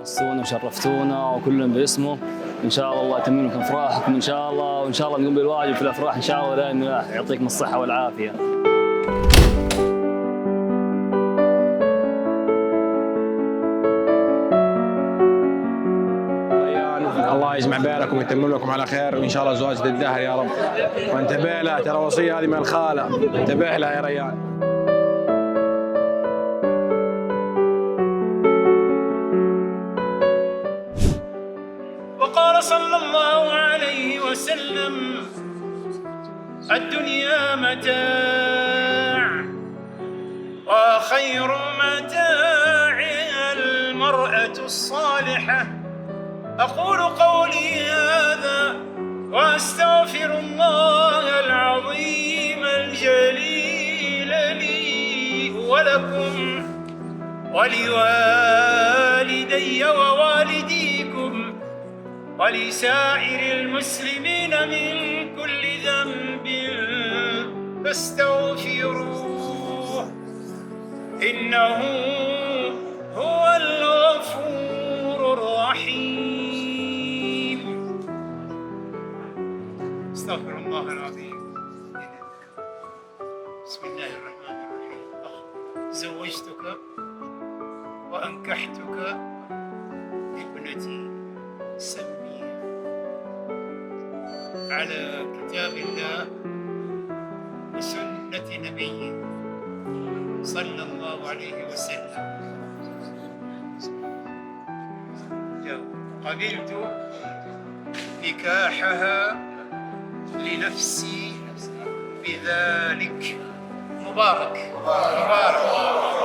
نورتونا وشرفتونا وكلهم باسمه. ان شاء الله يتمم لكم افراحكم ان شاء الله، وان شاء الله نقوم بالواجب في الافراح ان شاء الله دائما. يعطيكم الصحه والعافيه. الله يجمع بينكم ويتمم لكم على خير، وان شاء الله زواج الدهر يا رب. وانتبه لها، ترى وصيه هذه من الخاله، انتبه لها يا ريان. وقال صلى الله عليه وسلم: الدنيا متاع وخير متاعها المرأة الصالحة. أقول قولي هذا وأستغفر الله العظيم الجليل لي ولكم ولوالدي ووالديكم ولسائر المسلمين من كل ذنب فاستغفروه إنه هو الغفور الرحيم. استغفر الله العظيم. بسم الله الرحمن الرحيم. زوجتك وأنكحتك ابنتي سمية على كتاب الله وسنة نبيه صلى الله عليه وسلم. قبلت نكاحها لنفسي بذلك. مبارك مبارك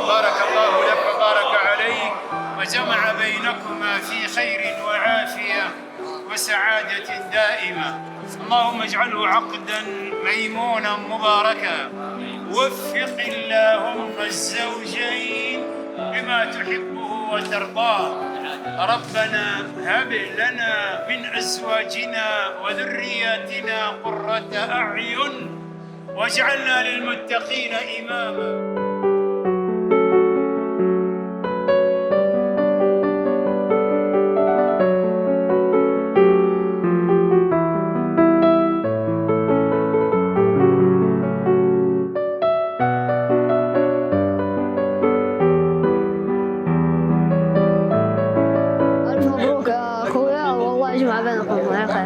بارك الله لك وبارك عليك، وجمع بينكما في خير وعافية وسعادة دائمة. اللهم اجعله عقدا ميمونا مباركا. وفق اللهم الزوجين لما تحبه وترضاه. ربنا هب لنا من أزواجنا وذرياتنا قرة أعين واجعلنا للمتقين إماما. يجمع بينكم على خير.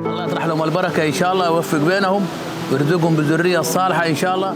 الله يطرح لهم البركة إن شاء الله، يوفق بينهم ويرزقهم بالذرية الصالحة إن شاء الله.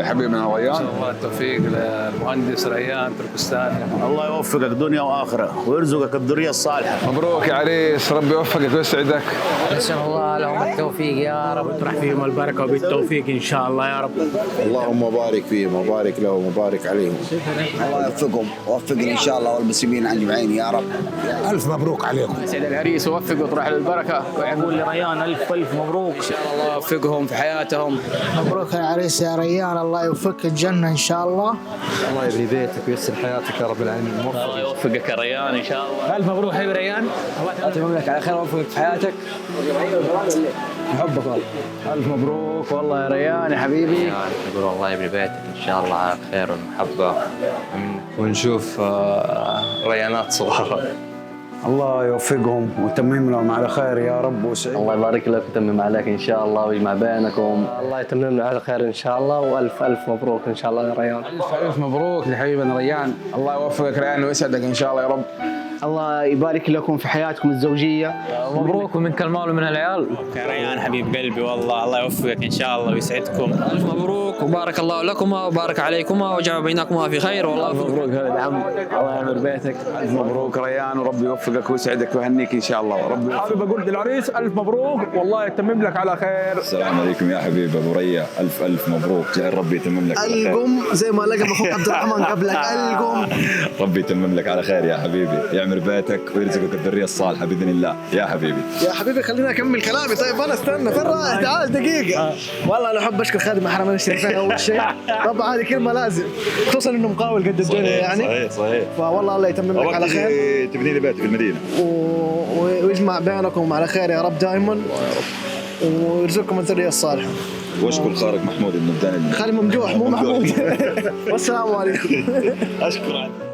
حبيبنا ريان. الله التوفيق للمهندس ريان تركستاني. الله يوفقك دنيا واخره ويرزقك الذريه الصالحه. مبروك يا عريس، ربي يوفقك ويسعدك نسأل الله لهم التوفيق يا رب، اطرح فيهم البركه وبالتوفيق ان شاء الله يا رب. اللهم بارك فيهم وبارك لهم وبارك عليهم. الله يوفقهم ووفقني ان شاء الله والمسلمين اجمعين يا رب. الف مبروك عليكم. سيد العريس ووفق واطرح له البركه، ويقول لريان الف مبروك ان شاء الله يوفقهم في حياتهم. مبروك يا عريس يا ريان، الله يوفقك الجنه ان شاء الله. الله يبني بيتك وييسر حياتك يا رب العالمين. الله يوفقك يا ريان ان شاء الله. الف مبروك حبيبي ريان، الله يتمم لك على خير ويوفقك في حياتك. نحبك والله. الف مبروك والله يا ريان يا حبيبي. نقول الله يبني بيتك ان شاء الله على خير والمحبه، ونشوف ريانات صغار. الله يوفقهم ويتمم لهم على خير يا رب وسعيد. الله يبارك لك ويتمم عليك ان شاء الله ويجمع بينكم. الله يتمم على خير ان شاء الله، والف الف مبروك ان شاء الله يا ريان. الف مبروك لحبيبنا ريان، الله يوفقك ريان ويسعدك ان شاء الله يا رب. الله يبارك لكم في حياتكم الزوجيه. مبروك ومنك المال ومن العيال. يا ريان حبيب قلبي والله، الله يوفقك ان شاء الله ويسعدكم. الف مبروك وبارك الله لكما وبارك عليكما وجمع بينكما في خير. والله مبروك هذا عم، الله يعمر بيتك. الف مبروك ريان، وربي يوفقك ويسعدك ويهنيك ان شاء الله. وربي حابب اقول للعريس الف مبروك والله يتمم لك على خير. السلام عليكم يا حبيبي ابو ريا، الف الف مبروك، جعل ربي يتمم لك على خير. القم زي ما لقب اخوك عبد الرحمن قبلك، القم. ربي يتمم لك على خير يا حبيبي، يعمر بيتك ويرزقك الذريه الصالحه باذن الله يا حبيبي. يا حبيبي خليني اكمل كلامي. طيب انا استنى، فين رايح؟ تعال دقيقه. والله انا احب اشكر خادم الحرمين الشريفين اول شيء، طبعا هذه كلمه لازم، خصوصا انه مقاول قد الدنيا يعني. صحيح. فوالله الله يتمم لك على خير تبني لي بيت في المدينه ويجمع بينكم على خير يا رب دائما، ويرزقكم الذريه الصالحه. واشكر خالد محمود انه اداني خالد ممدوح مو محمود. والسلام عليكم. اشكرك.